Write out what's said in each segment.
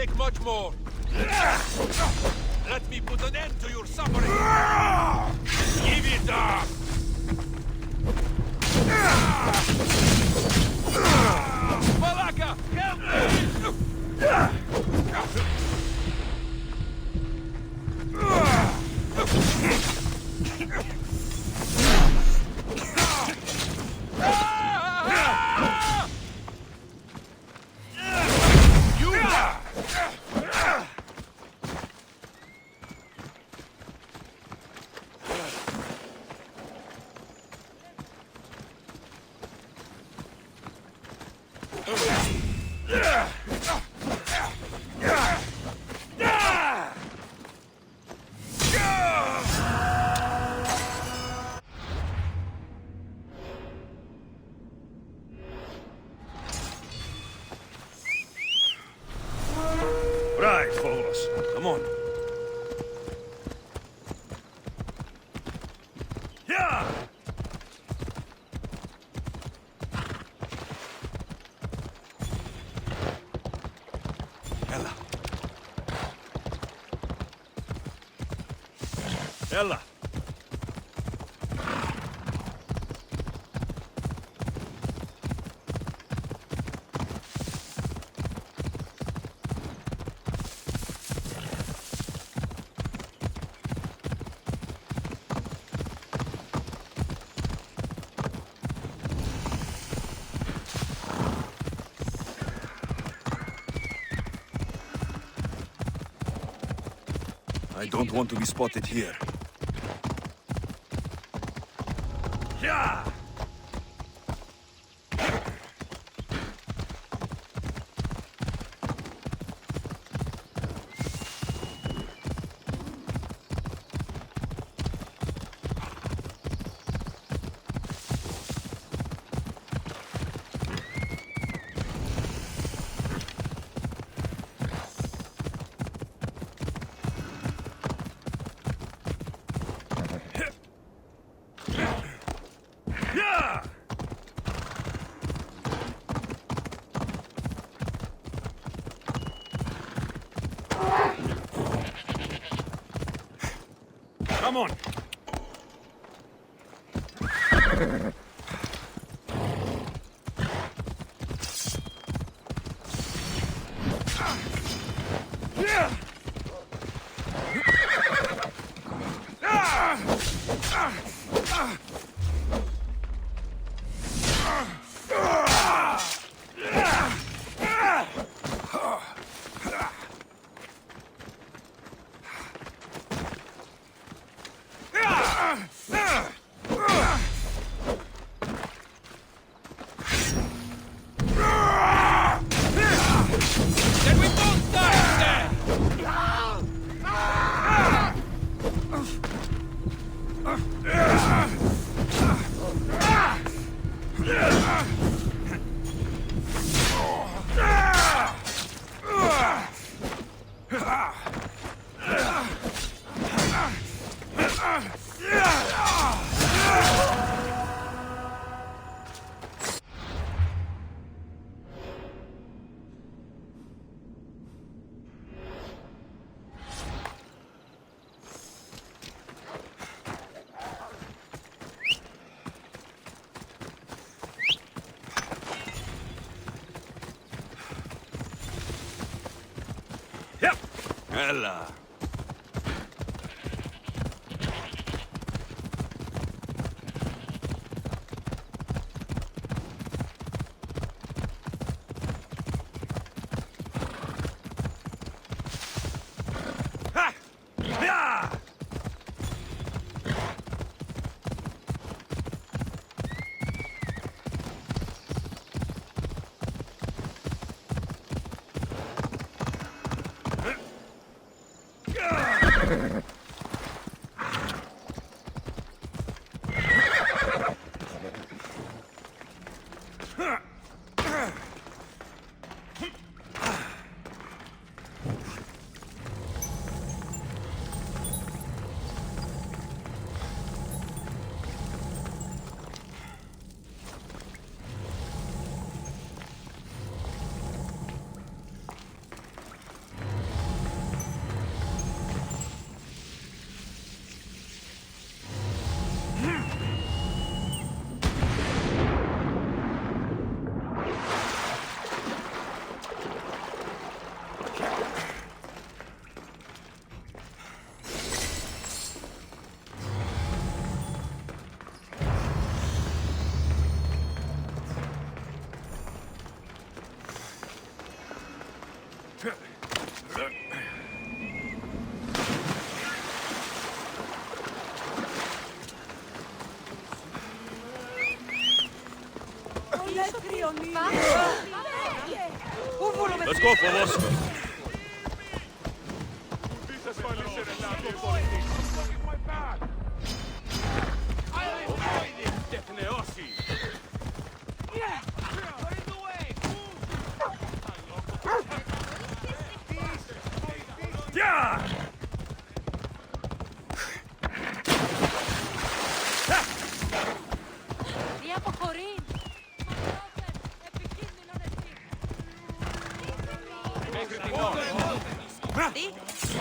take much more. Let me put an end to your suffering. Give it up! Malaka, help Right, Phobos. Come on. Yeah! Ella. Ella. I don't want to be spotted here. Yeah! Come on! Ella. Ha! Yeah! Let's go, Phobos. Yeah!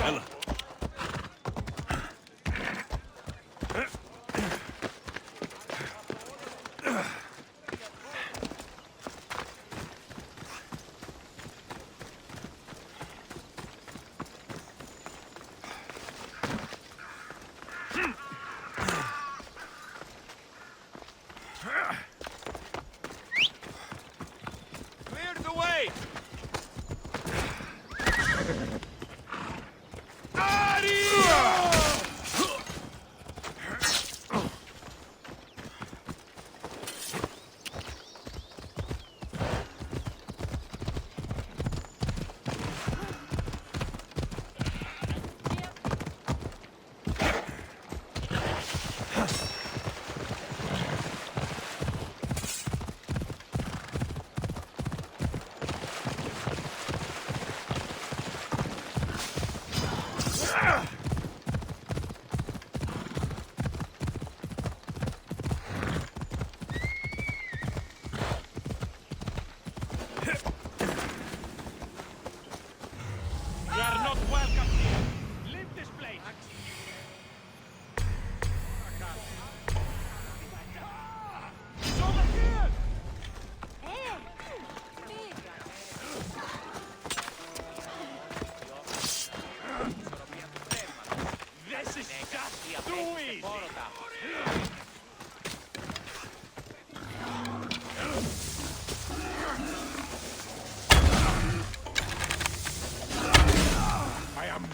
Ella. Clear the way!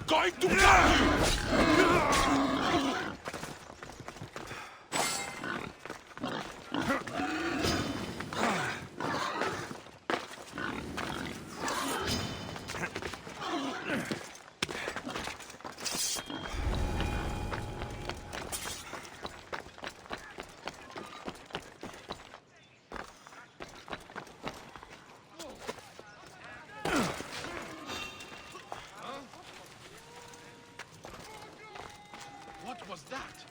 Going to get you! What was that?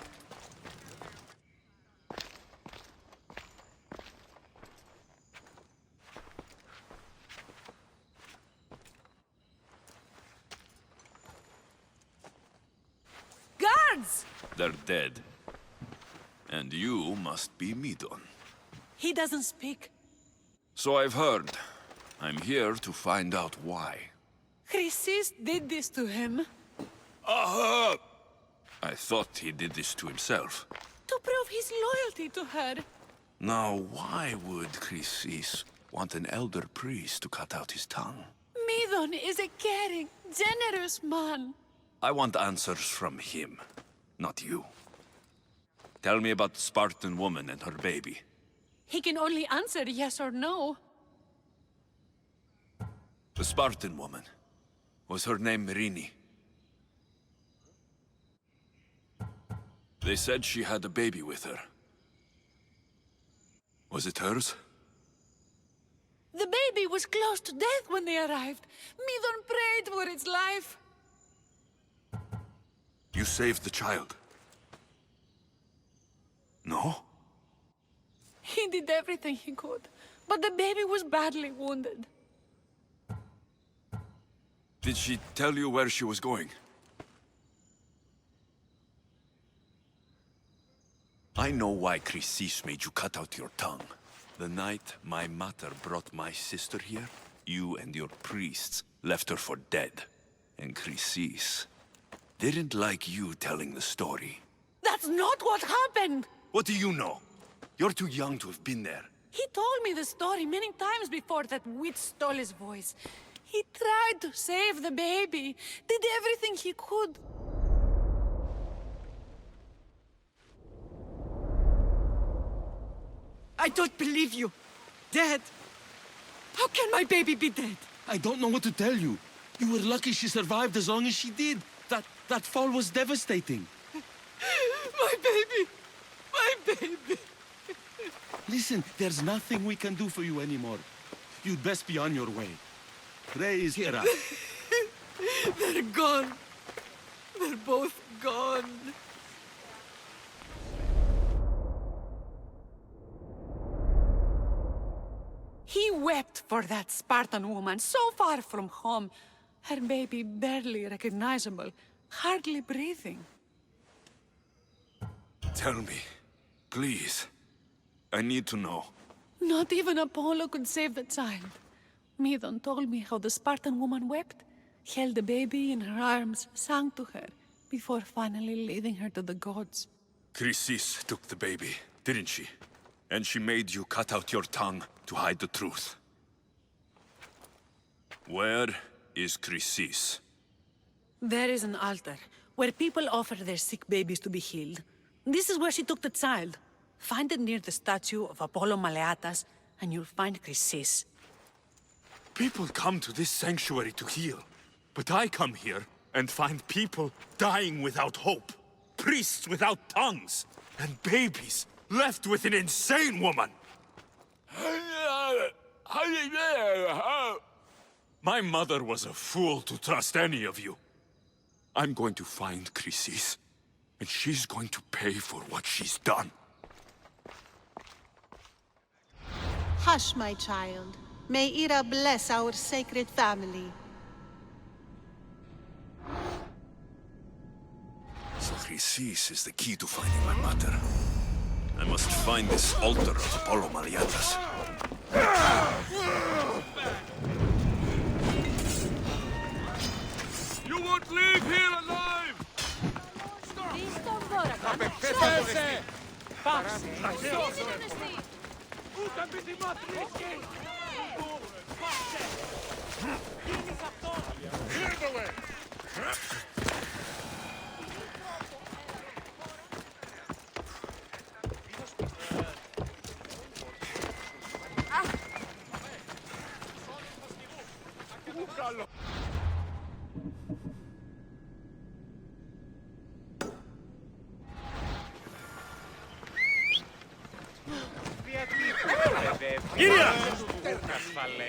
Guards! They're dead. And you must be Midon. He doesn't speak. So I've heard. I'm here to find out why. Chrysis did this to him. Aha! I thought he did this to himself. To prove his loyalty to her. Now, why would Chrysis want an elder priest to cut out his tongue? Midon is a caring, generous man. I want answers from him, not you. Tell me about the Spartan woman and her baby. He can only answer yes or no. The Spartan woman. Was her name Rini? They said she had a baby with her. Was it hers? The baby was close to death when they arrived. Midon prayed for its life. You saved the child. No? He did everything he could, but the baby was badly wounded. Did she tell you where she was going? I know why Chrysis made you cut out your tongue. The night my mater brought my sister here, you and your priests left her for dead. And Chrysis didn't like you telling the story. That's not what happened! What do you know? You're too young to have been there. He told me the story many times before that witch stole his voice. He tried to save the baby, did everything he could. I don't believe you. Dad, How can my baby be dead? I don't know what to tell you. You were lucky she survived as long as she did. That fall was devastating. My baby! My baby! Listen, there's nothing we can do for you anymore. You'd best be on your way. Ray is here. They're gone. They're both gone. He wept for that Spartan woman so far from home. Her baby barely recognizable, hardly breathing. Tell me, please. I need to know. Not even Apollo could save the child. Medon told me how the Spartan woman wept, held the baby in her arms, sang to her, before finally leading her to the gods. Chrysis took the baby, didn't she? And she made you cut out your tongue to hide the truth. Where is Chrysis? There is an altar, where people offer their sick babies to be healed. This is where she took the child. Find it near the statue of Apollo Maleatas, and you'll find Chrysis. People come to this sanctuary to heal. But I come here and find people dying without hope. Priests without tongues. And babies left with an insane woman. My mother was a fool to trust any of you. I'm going to find Chrysis, and she's going to pay for what she's done. Hush, my child. May Ira bless our sacred family. So Chrysis is the key to finding my mother. I must find this altar of Apollo Maleatas. You won't leave here alive! Clear the way!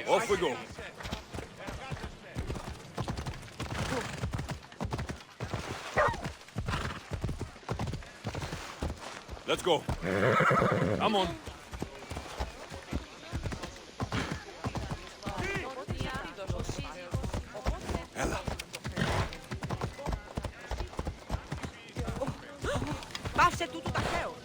Off we go. Let's go. Come on. Ella. Πάσε τούτου ταχαίο.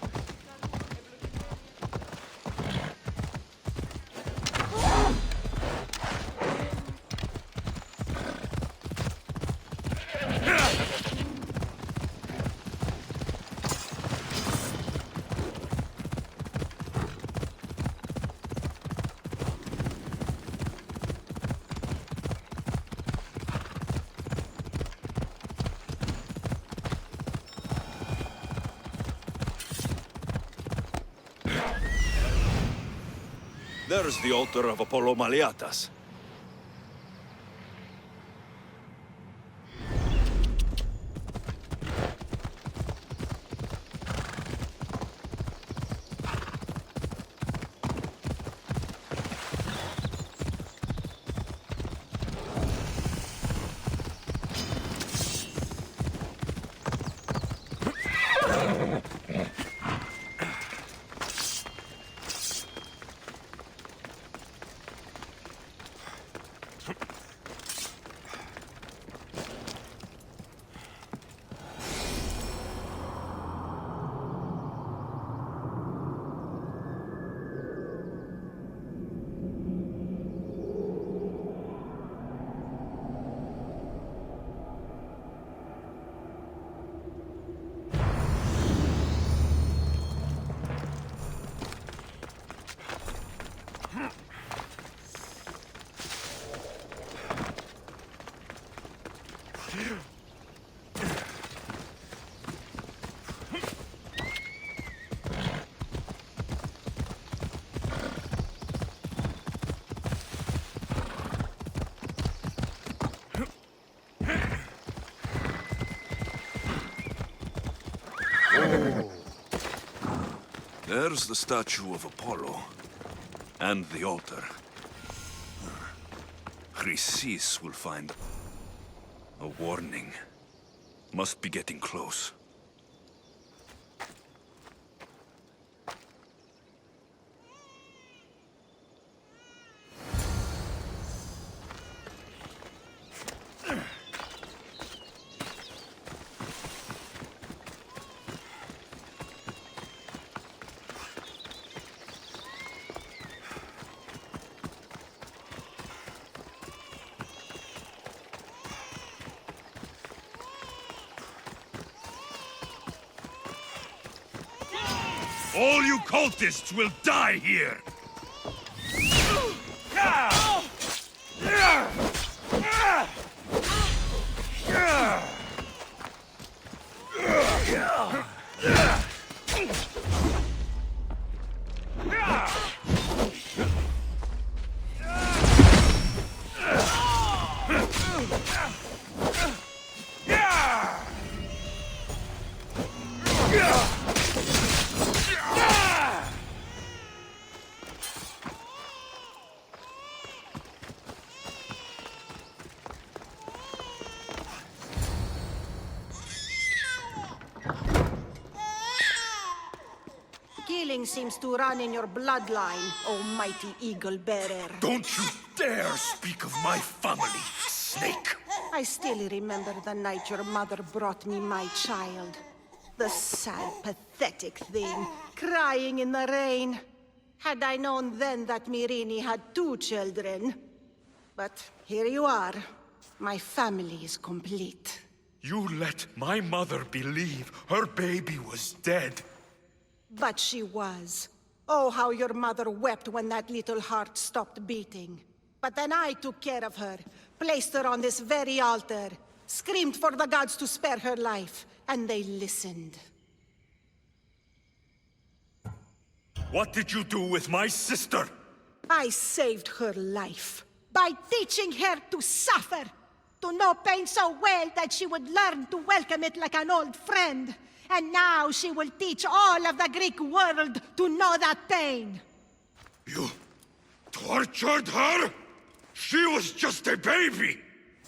There's the altar of Apollo Maleatas. There's the statue of Apollo. And the altar. Chrysis will find a warning. Must be getting close. All you cultists will die here! Killing seems to run in your bloodline, oh mighty eagle bearer. Don't you dare speak of my family, snake! I still remember the night your mother brought me my child. The sad, pathetic thing, crying in the rain. Had I known then that Mirini had 2 children. But here you are. My family is complete. You let my mother believe her baby was dead. But she was. Oh, how your mother wept when that little heart stopped beating. But then I took care of her, placed her on this very altar, screamed for the gods to spare her life, and they listened. What did you do with my sister? I saved her life by teaching her to suffer, to know pain so well that she would learn to welcome it like an old friend. And now she will teach all of the Greek world to know that pain. You tortured her? She was just a baby!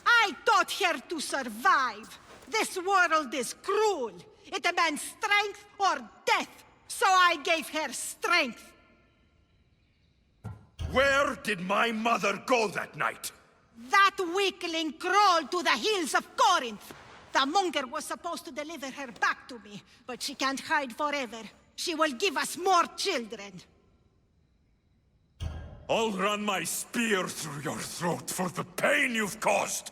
I taught her to survive. This world is cruel. It demands strength or death. So I gave her strength. Where did my mother go that night? That weakling crawled to the hills of Corinth. The monger was supposed to deliver her back to me, but she can't hide forever. She will give us more children. I'll run my spear through your throat for the pain you've caused!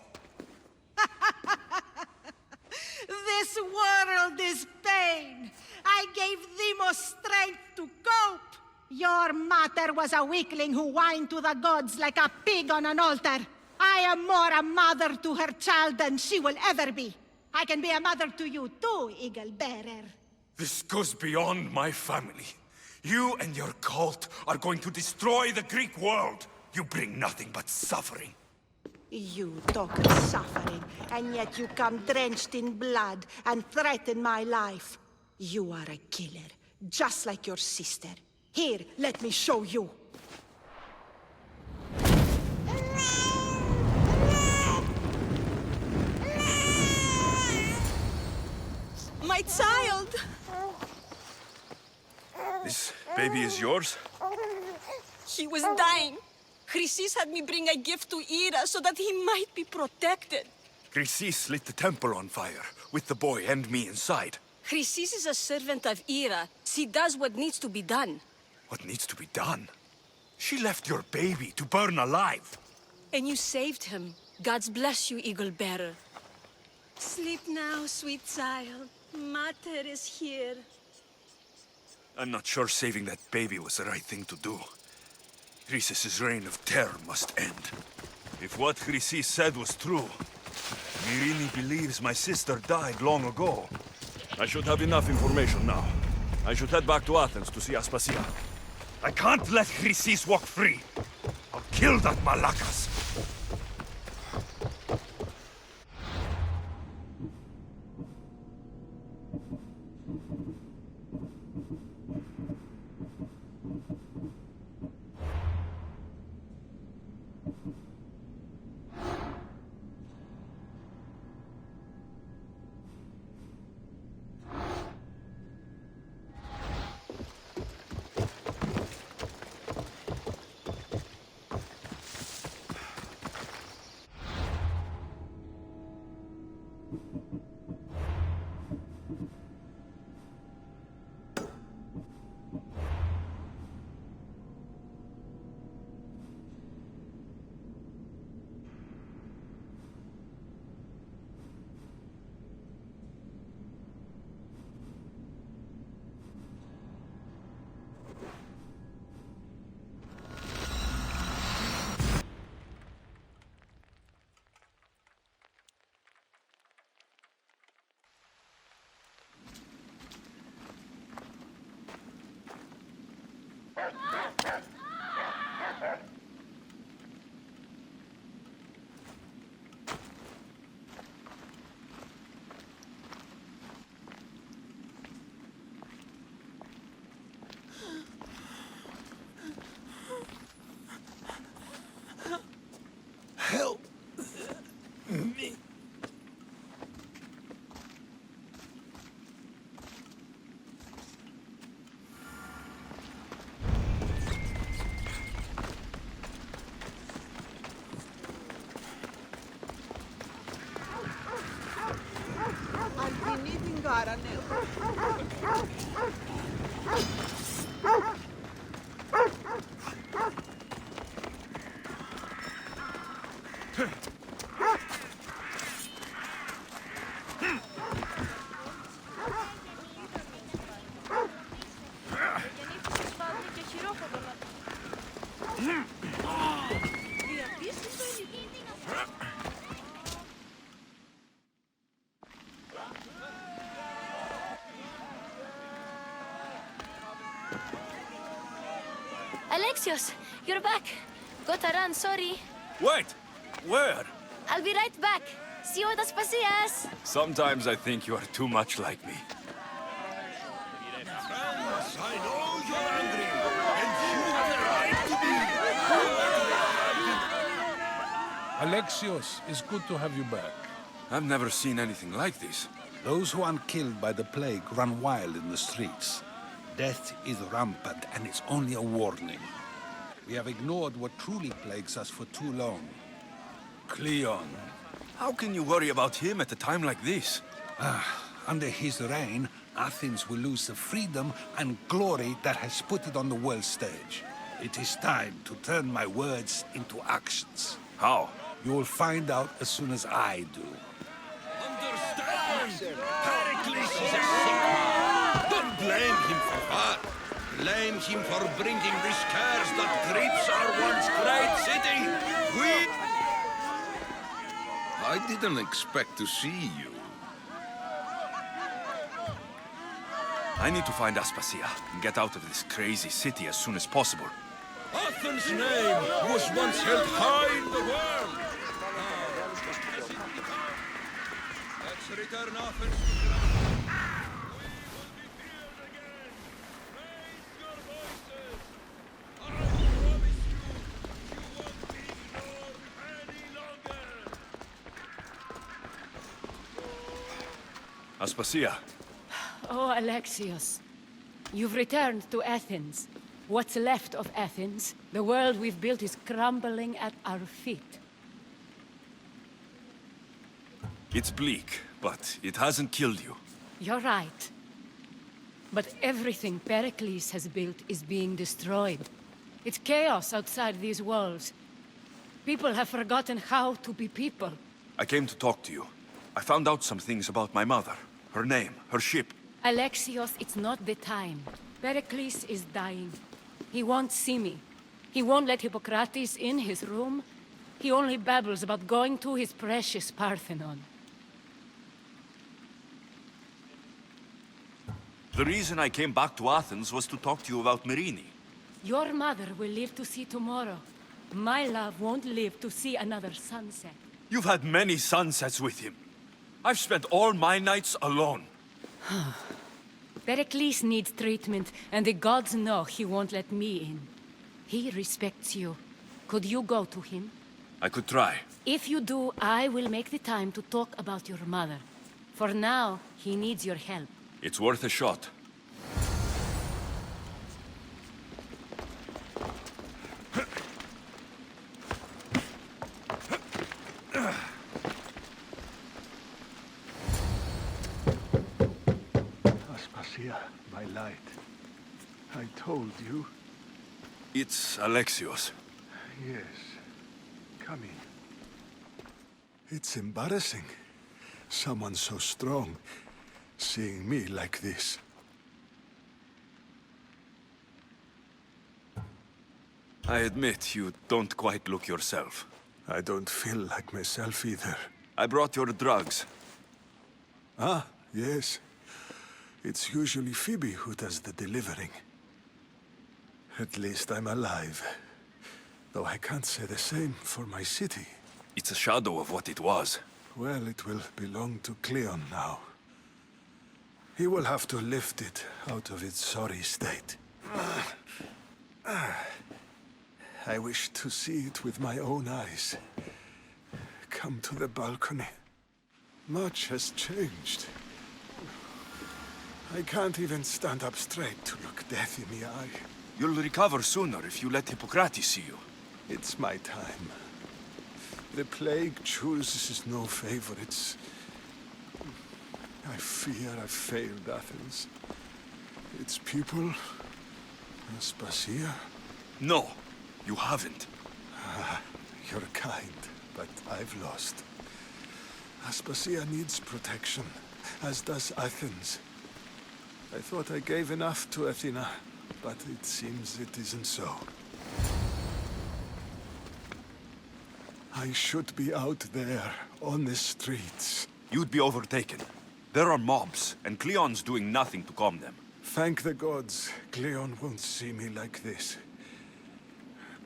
This world is pain. I gave Demos strength to cope. Your mother was a weakling who whined to the gods like a pig on an altar. I am more a mother to her child than she will ever be. I can be a mother to you too, Eagle Bearer. This goes beyond my family. You and your cult are going to destroy the Greek world. You bring nothing but suffering. You talk of suffering, and yet you come drenched in blood and threaten my life. You are a killer, just like your sister. Here, let me show you. My child! This baby is yours? He was dying. Chrysis had me bring a gift to Ira so that he might be protected. Chrysis lit the temple on fire, with the boy and me inside. Chrysis is a servant of Ira. She does what needs to be done. What needs to be done? She left your baby to burn alive. And you saved him. Gods bless you, Eagle Bearer. Sleep now, sweet child. Mater is here. I'm not sure saving that baby was the right thing to do. Chrysis' reign of terror must end. If what Chrysis said was true, Mirini believes my sister died long ago. I should have enough information now. I should head back to Athens to see Aspasia. I can't let Chrysis walk free. I'll kill that Malakas. Help me. Alexios, you're back. Gotta run, sorry. Wait! Where? I'll be right back. See you at Aspasias. Sometimes I think you are too much like me. Friends, I know you're angry, and you have the right to be. Alexios, it's good to have you back. I've never seen anything like this. Those who aren't killed by the plague run wild in the streets. Death is rampant, and it's only a warning. We have ignored what truly plagues us for too long. Cleon. How can you worry about him at a time like this? Under his reign, Athens will lose the freedom and glory that has put it on the world stage. It is time to turn my words into actions. How? You will find out as soon as I do. Understand! Pericles is a sick man. Don't blame him for that. Blame him for bringing this curse that grips our once great city. I didn't expect to see you. I need to find Aspasia and get out of this crazy city as soon as possible. Athens' name was once held high in the world. Let's return Athens to ground. Aspasia. Oh, Alexios. You've returned to Athens. What's left of Athens? The world we've built is crumbling at our feet. It's bleak, but it hasn't killed you. You're right. But everything Pericles has built is being destroyed. It's chaos outside these walls. People have forgotten how to be people. I came to talk to you. I found out some things about my mother. Her name, her ship. Alexios, it's not the time. Pericles is dying. He won't see me. He won't let Hippocrates in his room. He only babbles about going to his precious Parthenon. The reason I came back to Athens was to talk to you about Myrine. Your mother will live to see tomorrow. My love won't live to see another sunset. You've had many sunsets with him. I've spent all my nights alone. Pericles needs treatment, and the gods know he won't let me in. He respects you. Could you go to him? I could try. If you do, I will make the time to talk about your mother. For now, he needs your help. It's worth a shot. Aspasia, my light. I told you. It's Alexios. Yes. Come in. It's embarrassing. Someone so strong, seeing me like this. I admit you don't quite look yourself. I don't feel like myself either. I brought your drugs. Ah, yes. It's usually Phoebe who does the delivering. At least I'm alive. Though I can't say the same for my city. It's a shadow of what it was. Well, it will belong to Cleon now. He will have to lift it out of its sorry state. I wish to see it with my own eyes. Come to the balcony. Much has changed. I can't even stand up straight to look death in the eye. You'll recover sooner if you let Hippocrates see you. It's my time. The plague chooses no favorites. I fear I've failed Athens. Its people, Aspasia. No, you haven't. You're kind, but I've lost. Aspasia needs protection, as does Athens. I thought I gave enough to Athena, but it seems it isn't so. I should be out there, on the streets. You'd be overtaken. There are mobs, and Cleon's doing nothing to calm them. Thank the gods, Cleon won't see me like this.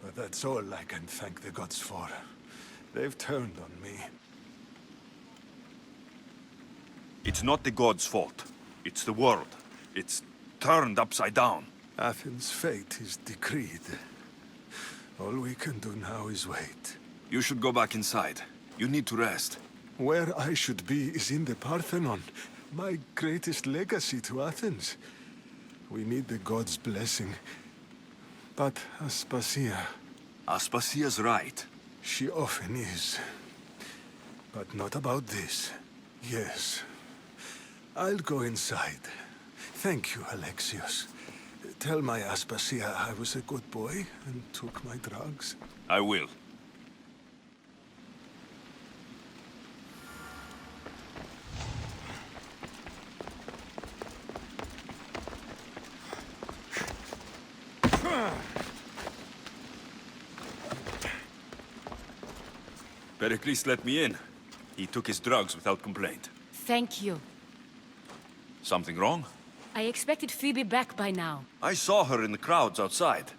But that's all I can thank the gods for. They've turned on me. It's not the gods' fault. It's the world. It's turned upside down. Athens' fate is decreed. All we can do now is wait. You should go back inside. You need to rest. Where I should be is in the Parthenon, my greatest legacy to Athens. We need the gods' blessing. But Aspasia... Aspasia's right. She often is. But not about this. Yes. I'll go inside. Thank you, Alexios. Tell my Aspasia I was a good boy and took my drugs. I will. Pericles let me in. He took his drugs without complaint. Thank you. Something wrong? I expected Phoebe back by now. I saw her in the crowds outside.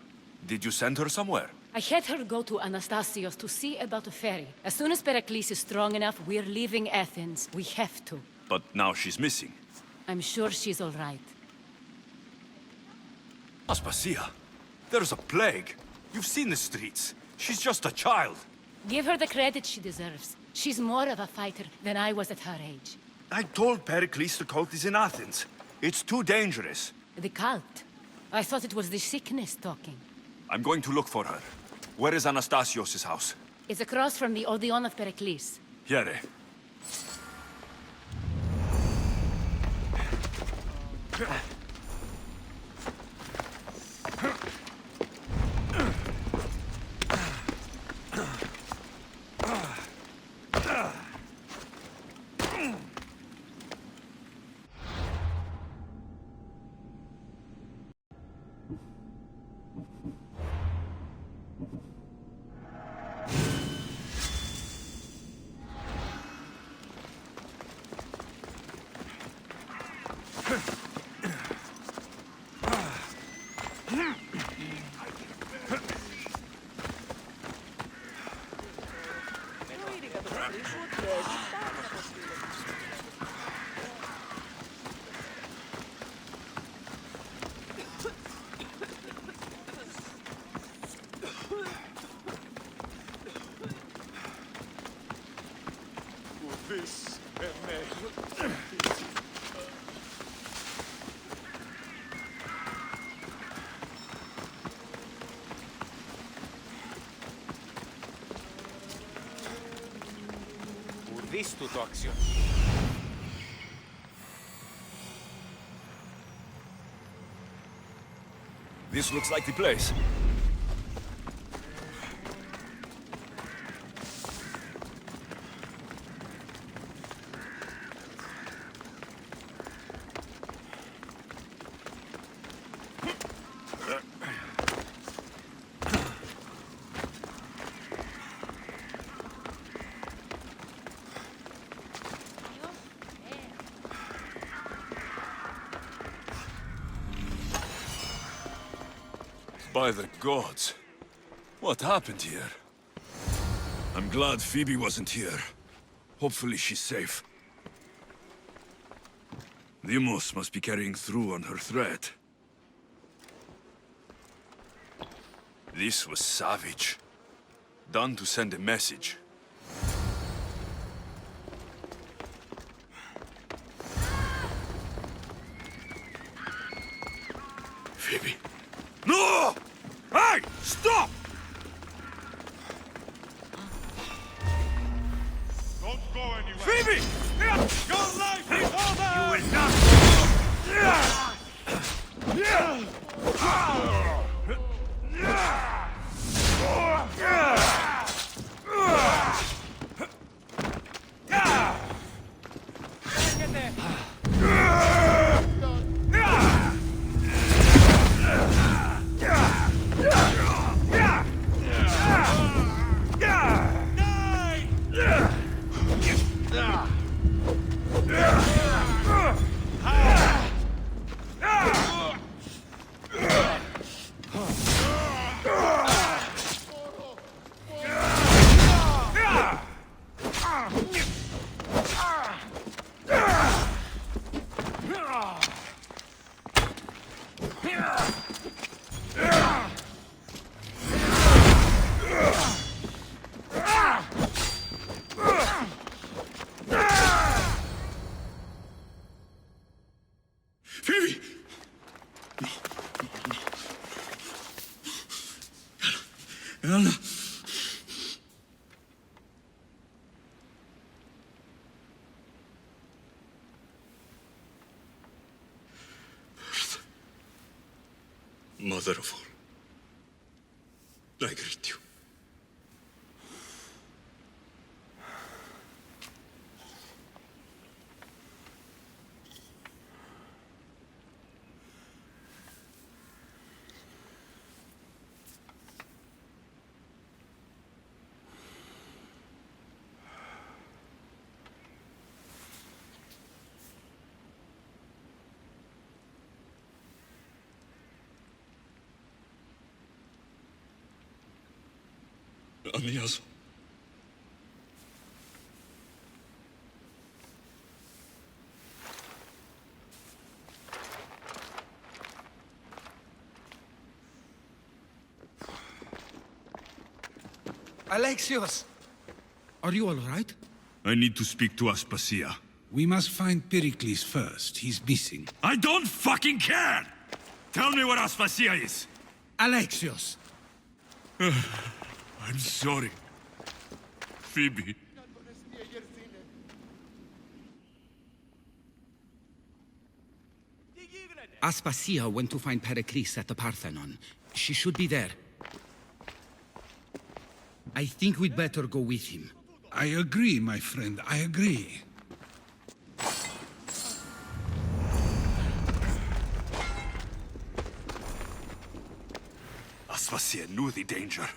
Did you send her somewhere? I had her go to Anastasios to see about a ferry. As soon as Pericles is strong enough, we're leaving Athens. We have to. But now she's missing. I'm sure she's all right. Aspasia, there's a plague. You've seen the streets. She's just a child. Give her the credit she deserves. She's more of a fighter than I was at her age. I told Pericles the cult is in Athens. It's too dangerous. The cult? I thought it was the sickness talking. I'm going to look for her. Where is Anastasios' house? It's across from the Odeon of Pericles. Here. This looks like the place. By the gods. What happened here? I'm glad Phoebe wasn't here. Hopefully she's safe. Deimos must be carrying through on her threat. This was savage. Done to send a message. Phoebe. No! Hey! Stop! Don't go anywhere. Phoebe! Your life is over! You will not! Phoebe! No. Mother of all, I greet you. Amias. Alexios! Are you all right? I need to speak to Aspasia. We must find Pericles first. He's missing. I don't fucking care! Tell me where Aspasia is! Alexios! I'm sorry. Phoebe. Aspasia went to find Pericles at the Parthenon. She should be there. I think we'd better go with him. I agree, my friend. I agree. Aspasia knew the danger,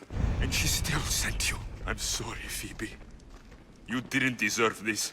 and she still sent you. I'm sorry, Phoebe. You didn't deserve this.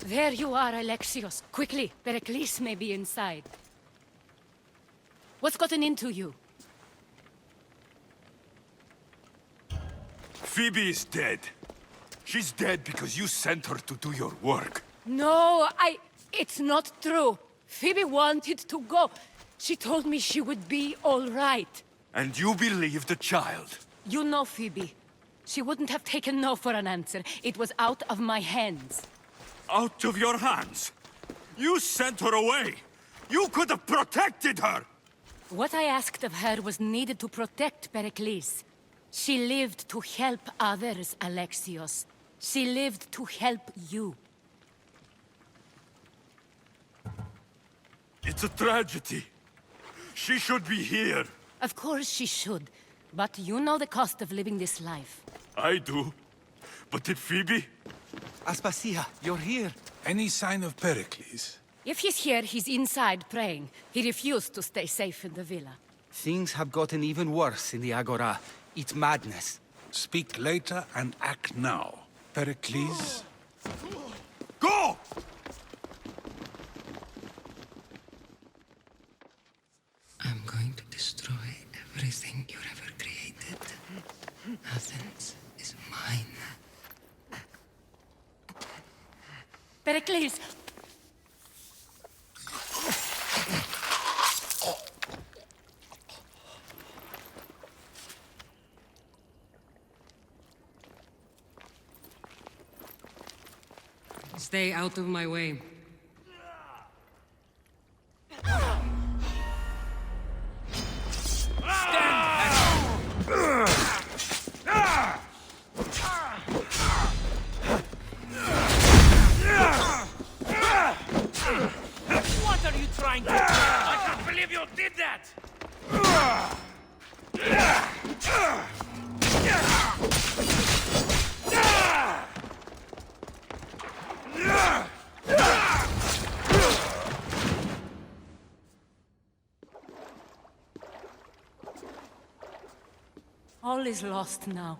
There you are, Alexios. Quickly, Pericles may be inside. What's gotten into you? Phoebe is dead. She's dead because you sent her to do your work. No, it's not true. Phoebe wanted to go. She told me she would be all right. And you believe the child? You know Phoebe. She wouldn't have taken no for an answer. It was out of my hands. Out of your hands? You sent her away! You could have protected her! What I asked of her was needed to protect Pericles. She lived to help others, Alexios. She lived to help you. It's a tragedy. She should be here. Of course she should. But you know the cost of living this life. I do. But did Phoebe? Aspasia, you're here. Any sign of Pericles? If he's here, he's inside praying. He refused to stay safe in the villa. Things have gotten even worse in the Agora. It's madness. Speak later and act now. Pericles? Go! I'm going to destroy everything you've ever created. Athens is mine. Pericles! Stay out of my way. What are you trying to do? I can't believe you did that! All is lost now.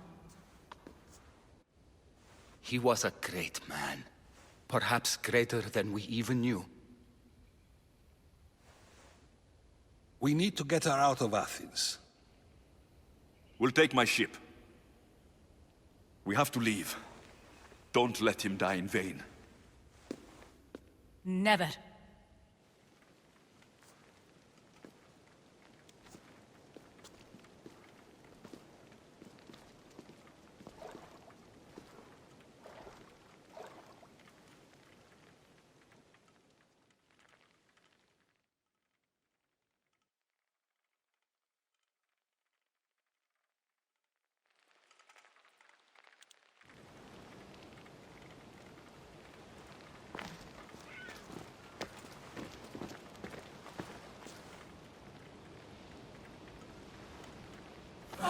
He was a great man. Perhaps greater than we even knew. We need to get her out of Athens. We'll take my ship. We have to leave. Don't let him die in vain. Never.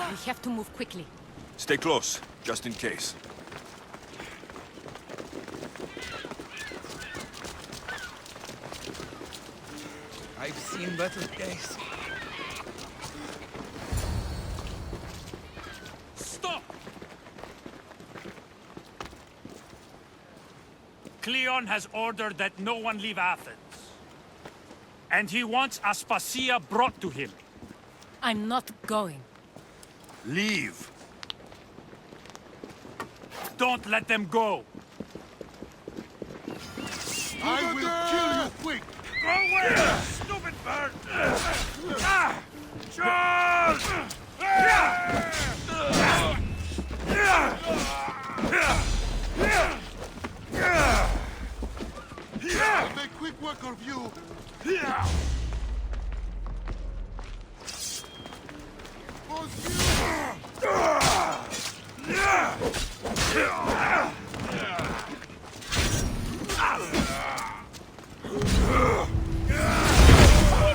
We have to move quickly. Stay close, just in case. I've seen better days. Stop! Cleon has ordered that no one leave Athens. And he wants Aspasia brought to him. I'm not going. Leave! Don't let them go! I will kill you quick! Go away, stupid bird! Charles! I'll make quick work of you!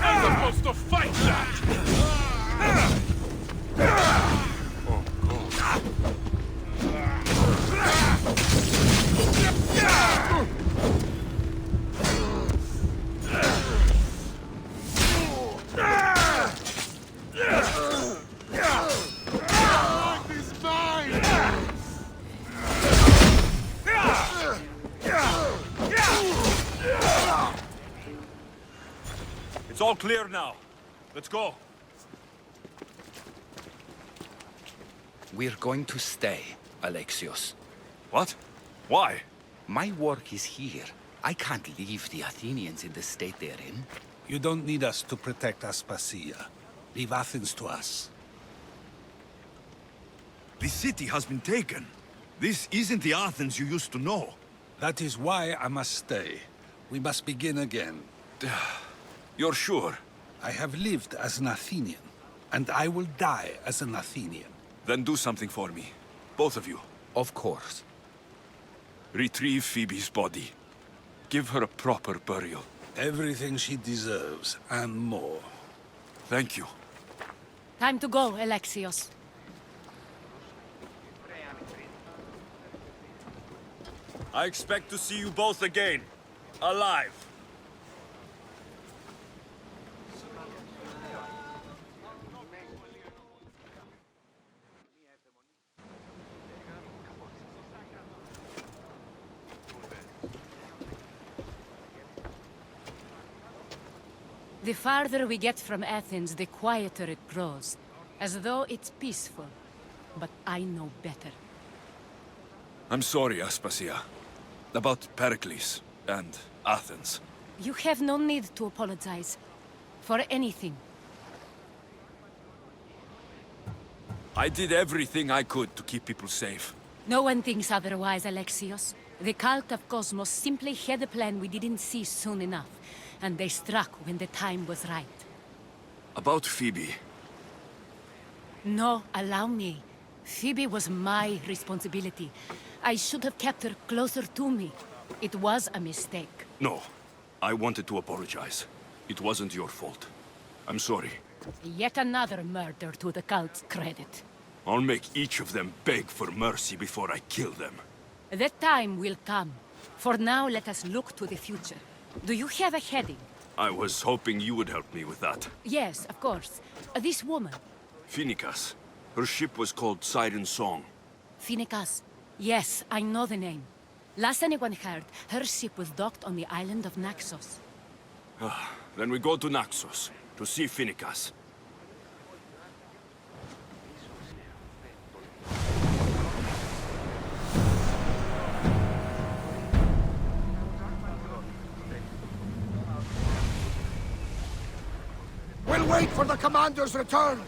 I'm supposed to fight that! It's all clear now. Let's go. We're going to stay, Alexios. What? Why? My work is here. I can't leave the Athenians in the state they're in. You don't need us to protect Aspasia. Leave Athens to us. The city has been taken. This isn't the Athens you used to know. That is why I must stay. We must begin again. You're sure? I have lived as an Athenian, and I will die as an Athenian. Then do something for me. Both of you. Of course. Retrieve Phoebe's body. Give her a proper burial. Everything she deserves, and more. Thank you. Time to go, Alexios. I expect to see you both again. Alive. The farther we get from Athens, the quieter it grows. As though it's peaceful. But I know better. I'm sorry, Aspasia. About Pericles and Athens. You have no need to apologize. For anything. I did everything I could to keep people safe. No one thinks otherwise, Alexios. The cult of Cosmos simply had a plan we didn't see soon enough. And they struck when the time was right. About Phoebe. No, allow me. Phoebe was my responsibility. I should have kept her closer to me. It was a mistake. No. I wanted to apologize. It wasn't your fault. I'm sorry. Yet another murder to the cult's credit. I'll make each of them beg for mercy before I kill them. That time will come. For now, let us look to the future. Do you have a heading? I was hoping you would help me with that. Yes, of course. This woman. Phoenicas. Her ship was called Siren Song. Phoenicas. Yes, I know the name. Last anyone heard, her ship was docked on the island of Naxos. Then we go to Naxos, to see Phoenicas. We'll wait for the commander's return.